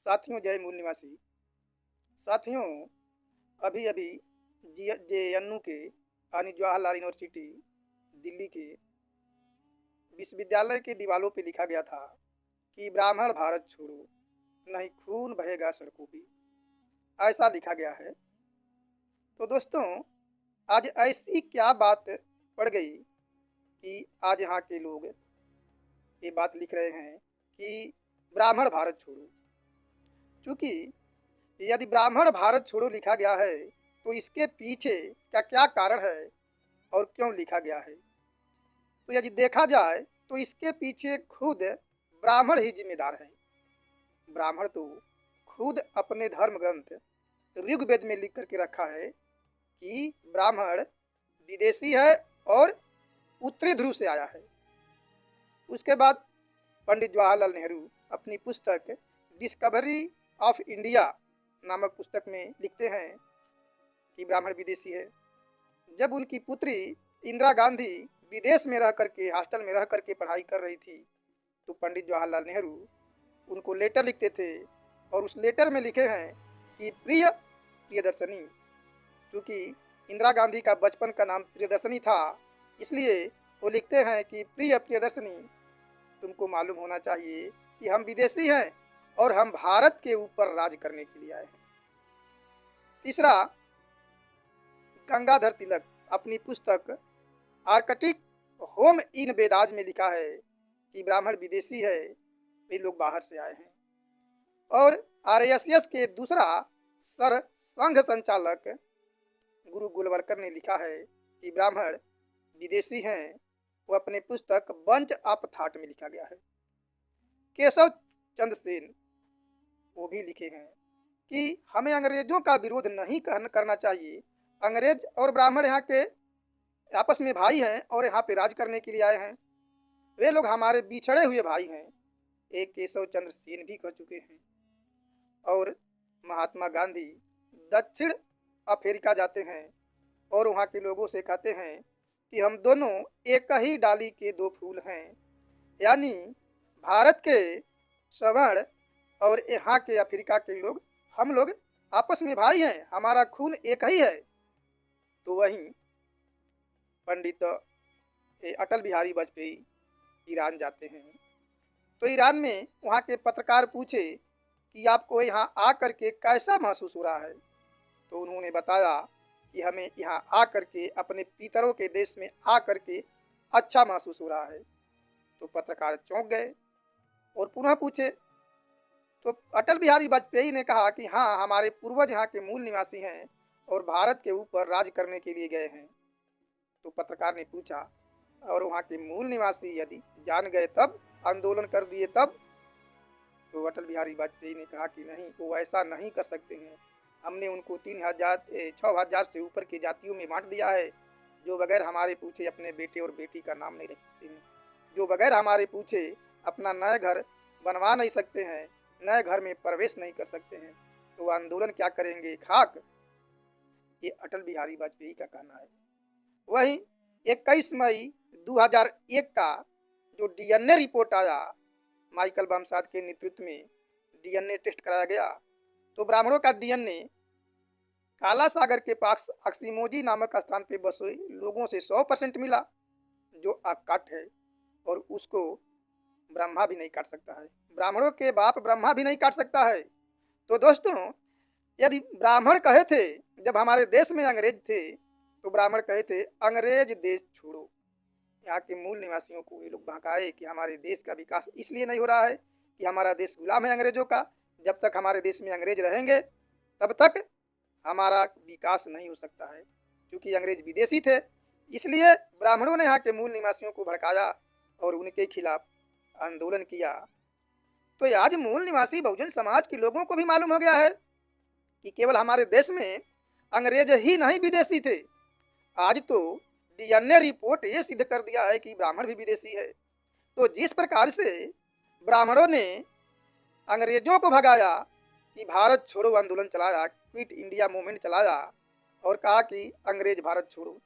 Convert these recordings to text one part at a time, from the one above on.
साथियों, जय मूल निवासी साथियों, अभी अभी JNU के यानी जवाहरलाल यूनिवर्सिटी दिल्ली के विश्वविद्यालय के दीवारों पे लिखा गया था कि ब्राह्मण भारत छोड़ो, नहीं खून बहेगा सड़कों पे। ऐसा लिखा गया है। तो दोस्तों, आज ऐसी क्या बात पड़ गई कि आज यहाँ के लोग ये बात लिख रहे हैं कि ब्राह्मण भारत छोड़ो। क्योंकि यदि ब्राह्मण भारत छोड़ो लिखा गया है तो इसके पीछे क्या क्या कारण है और क्यों लिखा गया है। तो यदि देखा जाए तो इसके पीछे खुद ब्राह्मण ही जिम्मेदार है। ब्राह्मण तो खुद अपने धर्म ग्रंथ ऋग्वेद में लिख करके रखा है कि ब्राह्मण विदेशी है और उत्तरी ध्रुव से आया है। उसके बाद पंडित जवाहरलाल नेहरू अपनी पुस्तक डिस्कवरी ऑफ इंडिया नामक पुस्तक में लिखते हैं कि ब्राह्मण विदेशी है। जब उनकी पुत्री इंदिरा गांधी विदेश में रह करके हॉस्टल में रह करके पढ़ाई कर रही थी तो पंडित जवाहरलाल नेहरू उनको लेटर लिखते थे और उस लेटर में लिखे हैं कि प्रिय प्रियदर्शनी। क्योंकि इंदिरा गांधी का बचपन का नाम प्रियदर्शनी था, इसलिए वो लिखते हैं कि प्रिय प्रियदर्शनी, तुमको मालूम होना चाहिए कि हम विदेशी हैं और हम भारत के ऊपर राज करने के लिए आए हैं। तीसरा, गंगाधर तिलक अपनी पुस्तक आर्कटिक होम इन वेदाज में लिखा है कि ब्राह्मण विदेशी है, वे लोग बाहर से आए हैं। और RSS के दूसरा सर संघ संचालक गुरु गोलवलकर ने लिखा है कि ब्राह्मण विदेशी हैं, वो अपने पुस्तक बंच ऑफ थॉट में लिखा गया है। केशव चंद्र सेन वो भी लिखे हैं कि हमें अंग्रेजों का विरोध नहीं करना चाहिए। अंग्रेज और ब्राह्मण यहाँ के आपस में भाई हैं और यहाँ पे राज करने के लिए आए हैं। वे लोग हमारे बिछड़े हुए भाई हैं, एक केशव चंद्र सेन भी कह चुके हैं। और महात्मा गांधी दक्षिण अफ्रीका जाते हैं और वहाँ के लोगों से कहते हैं कि हम दोनों एक ही डाली के दो फूल हैं, यानी भारत के सवर्ण और यहाँ के अफ्रीका के लोग, हम लोग आपस में भाई हैं, हमारा खून एक ही है। तो वहीं पंडित अटल बिहारी वाजपेयी ईरान जाते हैं तो ईरान में वहाँ के पत्रकार पूछे कि आपको यहाँ आकर के कैसा महसूस हो रहा है। तो उन्होंने बताया कि हमें यहाँ आकर के अपने पितरों के देश में आकर के अच्छा महसूस हो रहा है। तो पत्रकार चौंक गए और पुनः पूछे तो अटल बिहारी वाजपेयी ने कहा कि हाँ, हमारे पूर्वज यहाँ के मूल निवासी हैं और भारत के ऊपर राज करने के लिए गए हैं। तो पत्रकार ने पूछा, और वहाँ के मूल निवासी यदि जान गए तब, आंदोलन कर दिए तब? तो अटल बिहारी वाजपेयी ने कहा कि नहीं, वो ऐसा नहीं कर सकते हैं। हमने उनको 6,000 से ऊपर की जातियों में बांट दिया है, जो बगैर हमारे पूछे अपने बेटे और बेटी का नाम नहीं रख सकते हैं, जो बगैर हमारे पूछे अपना नया घर बनवा नहीं सकते हैं, नए घर में प्रवेश नहीं कर सकते हैं, तो आंदोलन क्या करेंगे, खाक। ये अटल बिहारी वाजपेयी का कहना है। वहीं 21 मई 2001 का जो DNA रिपोर्ट आया, माइकल बामसाद के नेतृत्व में DNA टेस्ट कराया गया तो ब्राह्मणों का DNA काला सागर के पास अक्सीमोजी नामक स्थान पे बसे लोगों से 100% मिला, जो अकट है और उसको ब्रह्मा भी नहीं काट सकता है। ब्राह्मणों के बाप ब्रह्मा भी नहीं काट सकता है। तो दोस्तों, यदि ब्राह्मण कहे थे जब हमारे देश में अंग्रेज थे तो ब्राह्मण कहे थे अंग्रेज देश छोड़ो। यहाँ के मूल निवासियों को ये लोग बहकाए कि हमारे देश का विकास इसलिए नहीं हो रहा है कि हमारा देश गुलाम है अंग्रेजों का। जब तक हमारे देश में अंग्रेज रहेंगे तब तक हमारा विकास नहीं हो सकता है। क्योंकि अंग्रेज विदेशी थे, इसलिए ब्राह्मणों ने यहाँ के मूल निवासियों को भड़काया और उनके खिलाफ आंदोलन किया। तो आज मूल निवासी बहुजन समाज के लोगों को भी मालूम हो गया है कि केवल हमारे देश में अंग्रेज ही नहीं विदेशी थे। आज तो DNA रिपोर्ट ये सिद्ध कर दिया है कि ब्राह्मण भी विदेशी है। तो जिस प्रकार से ब्राह्मणों ने अंग्रेजों को भगाया कि भारत छोड़ो आंदोलन चलाया, क्विट इंडिया मूवमेंट चलाया और कहा कि अंग्रेज भारत छोड़ो,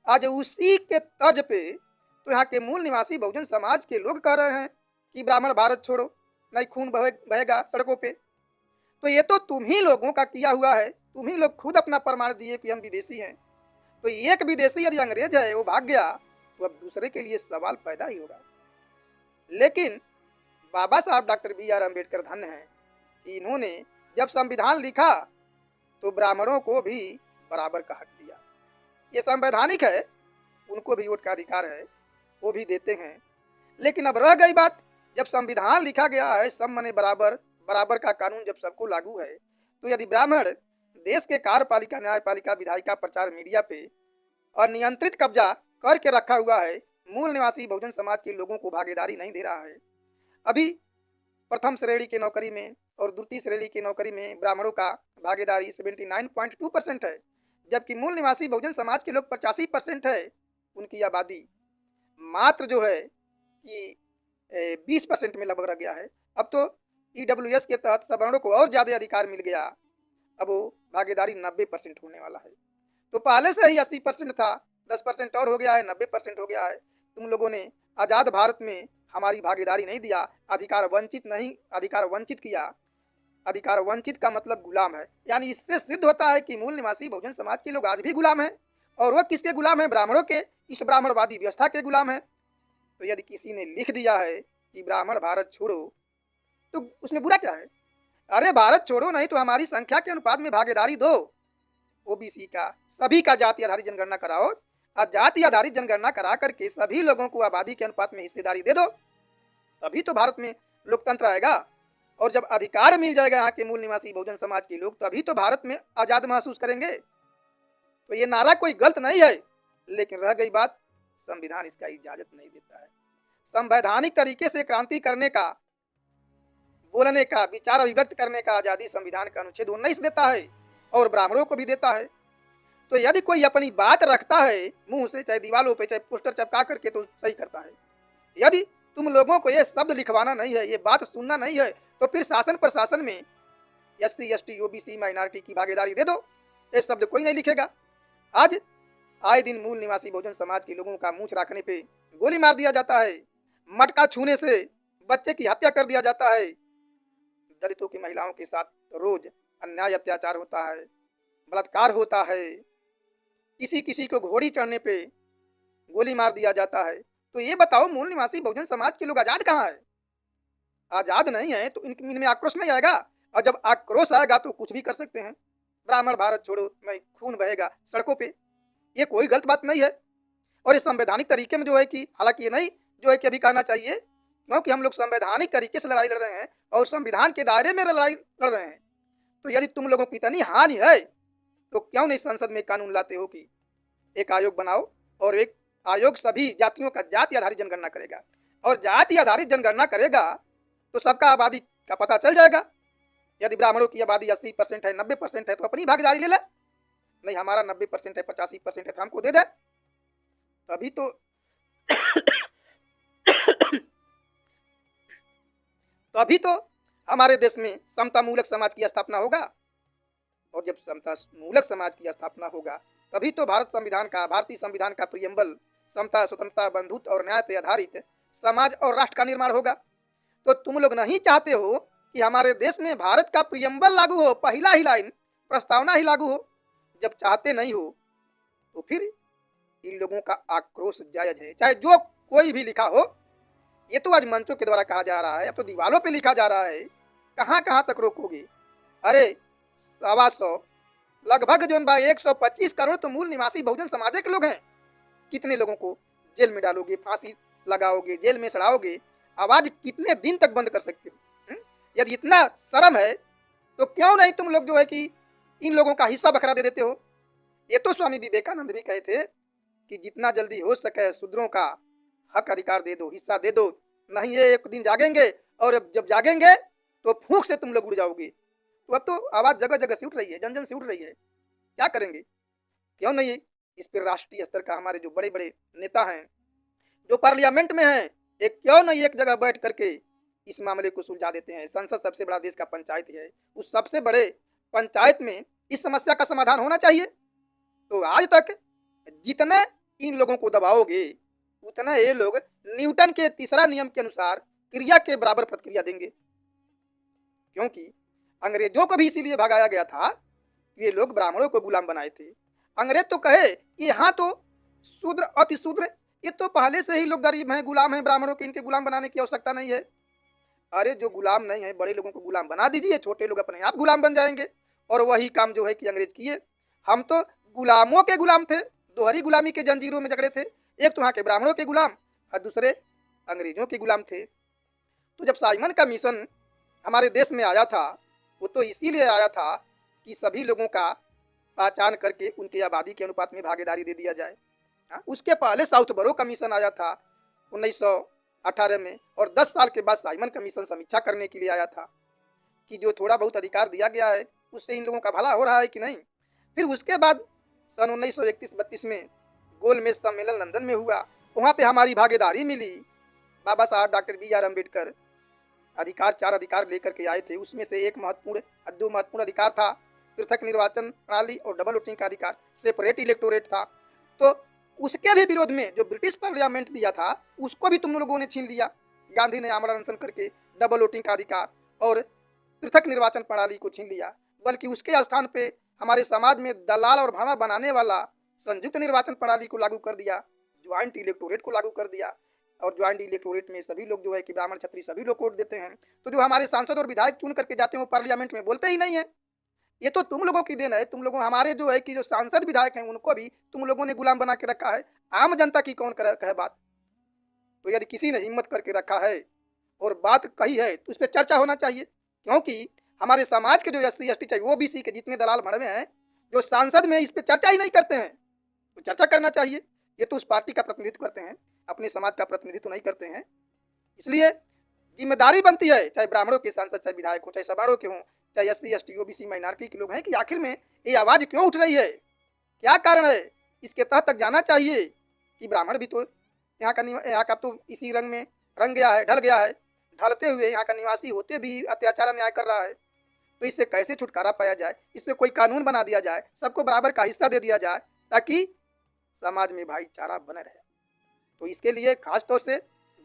आज उसी के तर्ज पे तो यहाँ के मूल निवासी बहुजन समाज के लोग कह रहे हैं कि ब्राह्मण भारत छोड़ो, नहीं खून बहेगा सड़कों पे। तो ये तो तुम ही लोगों का किया हुआ है, तुम ही लोग खुद अपना प्रमाण दिए कि हम विदेशी हैं। तो एक विदेशी यदि अंग्रेज है वो भाग गया तो अब दूसरे के लिए सवाल पैदा ही होगा। लेकिन बाबा साहब डॉक्टर बी आर अम्बेडकर धन्य हैं कि इन्होंने जब संविधान लिखा तो ब्राह्मणों को भी बराबर का हक दिया। ये संवैधानिक है, उनको भी वोट का अधिकार है, वो भी देते हैं। लेकिन अब रह गई बात, जब संविधान लिखा गया है सब मने बराबर, बराबर का कानून जब सबको लागू है, तो यदि ब्राह्मण देश के कार्यपालिका, न्यायपालिका, विधायिका, प्रचार मीडिया पे अनियंत्रित कब्जा करके रखा हुआ है, मूल निवासी बहुजन समाज के लोगों को भागीदारी नहीं दे रहा है। अभी प्रथम श्रेणी की नौकरी में और द्वितीय श्रेणी की नौकरी में ब्राह्मणों का भागीदारी 79.2% है, जबकि मूल निवासी बहुजन समाज के लोग 85% है। उनकी आबादी मात्र जो है कि 20% में लगभग रह गया है। अब तो EWS के तहत सवर्णों को और ज़्यादा अधिकार मिल गया, अब वो भागीदारी 90% होने वाला है। तो पहले से ही 80% था, 10% और हो गया है, 90% हो गया है। तुम लोगों ने आज़ाद भारत में हमारी भागीदारी नहीं दिया, अधिकार वंचित नहीं, अधिकार वंचित किया। अधिकार वंचित का मतलब गुलाम है, यानी इससे सिद्ध होता है कि मूल निवासी बहुजन समाज के लोग आज भी गुलाम हैं। और वो किसके गुलाम हैं? ब्राह्मणों के, इस ब्राह्मणवादी व्यवस्था के गुलाम हैं। तो यदि किसी ने लिख दिया है कि ब्राह्मण भारत छोड़ो, तो उसमें बुरा क्या है? अरे भारत छोड़ो नहीं तो हमारी संख्या के अनुपात में भागीदारी दो। ओबीसी का, सभी का जाति आधारित जनगणना कराओ, और जाति आधारित जनगणना करा करके सभी लोगों को आबादी के अनुपात में हिस्सेदारी दे दो, तभी तो भारत में लोकतंत्र आएगा। और जब अधिकार मिल जाएगा यहाँ के मूल निवासी बहुजन समाज के लोग, तभी तो भारत में आज़ाद महसूस करेंगे। तो ये नारा कोई गलत नहीं है, लेकिन रह गई बात, संविधान इसका इजाजत नहीं देता है। संवैधानिक तरीके से क्रांति करने का, बोलने का, विचार अभिव्यक्त करने का आज़ादी संविधान का अनुच्छेद 19 देता है और ब्राह्मणों को भी देता है। तो यदि कोई अपनी बात रखता है मुंह से, चाहे दीवालों पे, चाहे पोस्टर चपका करके, तो सही करता है। यदि तुम लोगों को ये शब्द लिखवाना नहीं है, ये बात सुनना नहीं है, तो फिर शासन प्रशासन में SC ST OBC माइनॉरिटी की भागीदारी दे दो। ये शब्द कोई नहीं लिखेगा। आज आए दिन मूल निवासी बहुजन समाज के लोगों का मूंछ रखने पे गोली मार दिया जाता है, मटका छूने से बच्चे की हत्या कर दिया जाता है, दलितों की महिलाओं के साथ रोज अन्याय अत्याचार होता है, बलात्कार होता है, किसी किसी को घोड़ी चढ़ने पे गोली मार दिया जाता है। तो ये बताओ, मूल निवासी बहुजन समाज के लोग आज़ाद कहाँ है? आज़ाद नहीं है तो इनमें आक्रोश नहीं आएगा, और जब आक्रोश आएगा तो कुछ भी कर सकते हैं। ब्राह्मण भारत छोड़ो में खून बहेगा सड़कों पे, ये कोई गलत बात नहीं है। और इस संवैधानिक तरीके में जो है कि, हालांकि ये नहीं जो है कि अभी कहना चाहिए, क्योंकि हम लोग संवैधानिक तरीके से लड़ाई लड़ रहे हैं और संविधान के दायरे में लड़ाई लड़ रहे हैं। तो यदि तुम लोगों की इतनी हानि है तो क्यों नहीं संसद में कानून लाते हो कि एक आयोग बनाओ, और एक आयोग सभी जातियों का जाति आधारित जनगणना करेगा, और जाति आधारित जनगणना करेगा तो सबका आबादी का पता चल जाएगा। यदि ब्राह्मणों की आबादी 80% है, 90% है, तो अपनी भागीदारी ले ले। नहीं हमारा 90% है, 85% है, तो हमको दे दे। तभी तो तभी तो हमारे देश में समता मूलक समाज की स्थापना होगा। और जब समता मूलक समाज की स्थापना होगा, तभी तो भारतीय संविधान का प्रियम्बल समता, स्वतंत्रता, बंधुत्व और न्याय पर आधारित समाज और राष्ट्र का निर्माण होगा। तो तुम लोग नहीं चाहते हो कि हमारे देश में भारत का प्रियम्बल लागू हो, पहला ही लाइन, प्रस्तावना ही लागू हो। जब चाहते नहीं हो तो फिर इन लोगों का आक्रोश जायज है, चाहे जो कोई भी लिखा हो। ये तो आज मंचों के द्वारा कहा जा रहा है, अब तो दीवालों पे लिखा जा रहा है, कहाँ कहाँ तक रोकोगे? अरे 125 लगभग जो 125 करोड़ तो मूल निवासी बहुजन समाज के लोग हैं। कितने लोगों को जेल में डालोगे, फांसी लगाओगे, जेल में सड़ाओगे? आवाज कितने दिन तक बंद कर सकते हो? यदि इतना शर्म है तो क्यों नहीं तुम लोग जो है कि इन लोगों का हिस्सा बखरा दे देते हो? ये तो स्वामी विवेकानंद भी कहे थे कि जितना जल्दी हो सके शूद्रों का हक अधिकार दे दो, हिस्सा दे दो, नहीं ये एक दिन जागेंगे, और जब जागेंगे तो फूंक से तुम लोग उड़ जाओगे। तो अब तो आवाज़ जगह जगह से उठ रही है, जन जन से उठ रही है। क्या करेंगे? क्यों नहीं इस पर राष्ट्रीय स्तर का हमारे जो बड़े बड़े नेता हैं, जो पार्लियामेंट में हैं, एक क्यों नहीं एक जगह बैठ करके इस मामले को सुलझा देते हैं? संसद सबसे बड़ा देश का पंचायत है, उस सबसे बड़े पंचायत में इस समस्या का समाधान होना चाहिए। तो आज तक जितने इन लोगों को दबाओगे उतना ये लोग न्यूटन के तीसरा नियम के अनुसार क्रिया के बराबर प्रतिक्रिया देंगे, क्योंकि अंग्रेजों को भी इसीलिए भगाया गया था कि ये लोग ब्राह्मणों को गुलाम बनाए थे। अंग्रेज तो कहे कि यहाँ तो शूद्र अति शूद्र, ये तो पहले से ही लोग गरीब हैं, गुलाम हैं ब्राह्मणों के, इनके गुलाम बनाने की आवश्यकता नहीं है। अरे जो गुलाम नहीं है बड़े लोगों को गुलाम बना दीजिए, छोटे लोग अपने आप गुलाम बन जाएंगे। और वही काम जो है कि अंग्रेज किए। हम तो गुलामों के गुलाम थे, दोहरी गुलामी के जंजीरों में जकड़े थे। एक तो वहाँ के ब्राह्मणों के गुलाम और दूसरे अंग्रेजों के गुलाम थे। तो जब साइमन का मिशन हमारे देश में आया था, वो तो इसीलिए आया था कि सभी लोगों का पहचान करके उनकी आबादी के अनुपात में भागीदारी दे दिया जाए। उसके पहले साउथ बरो का मिशन आया था 1918 में, और 10 साल के बाद साइमन कमीशन समीक्षा करने के लिए आया था कि जो थोड़ा बहुत अधिकार दिया गया है उससे इन लोगों का भला हो रहा है कि नहीं। फिर उसके बाद सन 1931-32 में गोलमेज सम्मेलन लंदन में हुआ, वहाँ पे हमारी भागीदारी मिली। बाबा साहब डॉक्टर B.R. अम्बेडकर अधिकार 4 अधिकार लेकर के आए थे। उसमें से एक महत्वपूर्ण, 2 महत्वपूर्ण अधिकार था, पृथक निर्वाचन प्रणाली और डबल वोटिंग का अधिकार, सेपरेट इलेक्टोरेट था। तो उसके भी विरोध में जो ब्रिटिश पार्लियामेंट दिया था उसको भी तुम लोगों ने छीन लिया। गांधी ने आमरण अनशन करके डबल वोटिंग का अधिकार और पृथक निर्वाचन प्रणाली को छीन लिया, बल्कि उसके स्थान पे हमारे समाज में दलाल और भ्रमा बनाने वाला संयुक्त निर्वाचन प्रणाली को लागू कर दिया, ज्वाइंट इलेक्टोरेट को लागू कर दिया। और ज्वाइंट इलेक्टोरेट में सभी लोग जो है कि ब्राह्मण क्षत्रिय सभी लोग वोट देते हैं। तो जो हमारे सांसद और विधायक चुन करके जाते हैं वो पार्लियामेंट में बोलते ही नहीं है। ये तो तुम लोगों की देन है। तुम लोगों, हमारे जो है कि जो सांसद विधायक हैं उनको भी तुम लोगों ने गुलाम बना के रखा है। आम जनता की कौन कहे बात। तो यदि किसी ने हिम्मत करके रखा है और बात कही है तो उस पर चर्चा होना चाहिए, क्योंकि हमारे समाज के जो SC ST चाहिए OBC के जितने दलाल भड़वे हैं जो सांसद में इस पर चर्चा ही नहीं करते हैं, तो चर्चा करना चाहिए। ये तो उस पार्टी का प्रतिनिधित्व करते हैं, अपने समाज का प्रतिनिधित्व नहीं करते हैं। इसलिए जिम्मेदारी बनती है, चाहे ब्राह्मणों के सांसद, चाहे विधायक हो, चाहे सवारों के हों, चाहे SC ST OBC माइनॉरिटी के लोग हैं, कि आखिर में ये आवाज़ क्यों उठ रही है, क्या कारण है। इसके तहत तक जाना चाहिए कि ब्राह्मण भी तो यहाँ का तो इसी रंग में रंग गया है, ढल गया है, ढलते हुए यहाँ का निवासी होते भी अत्याचार अन्याय कर रहा है। तो इससे कैसे छुटकारा पाया जाए, इस पर कोई कानून बना दिया जाए, सबको बराबर का हिस्सा दे दिया जाए, ताकि समाज में भाईचारा बने रहे। तो इसके लिए खास तौर से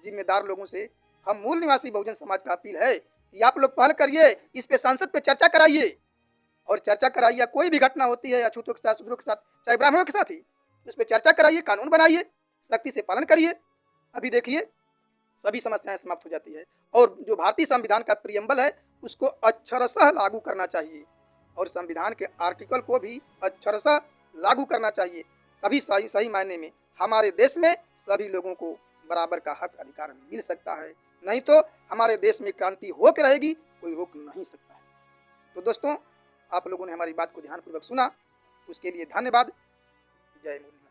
जिम्मेदार लोगों से हम मूल निवासी बहुजन समाज का अपील है कि आप लोग पहल करिए, इस पे सांसद पे चर्चा कराइए, और चर्चा कराइए। कोई भी घटना होती है अछूतों के साथ, शूद्रों के साथ, चाहे ब्राह्मणों के साथ ही, उस पर चर्चा कराइए, कानून बनाइए, सख्ती से पालन करिए। अभी देखिए सभी समस्याएं समाप्त हो जाती है। और जो भारतीय संविधान का प्रियम्बल है उसको अक्षरशः लागू करना चाहिए, और संविधान के आर्टिकल को भी अक्षरशः लागू करना चाहिए। तभी सही मायने में हमारे देश में सभी लोगों को बराबर का हक अधिकार मिल सकता है। नहीं तो हमारे देश में क्रांति होकर रहेगी, कोई रोक नहीं सकता है। तो दोस्तों, आप लोगों ने हमारी बात को ध्यानपूर्वक सुना, उसके लिए धन्यवाद। जय मुनि।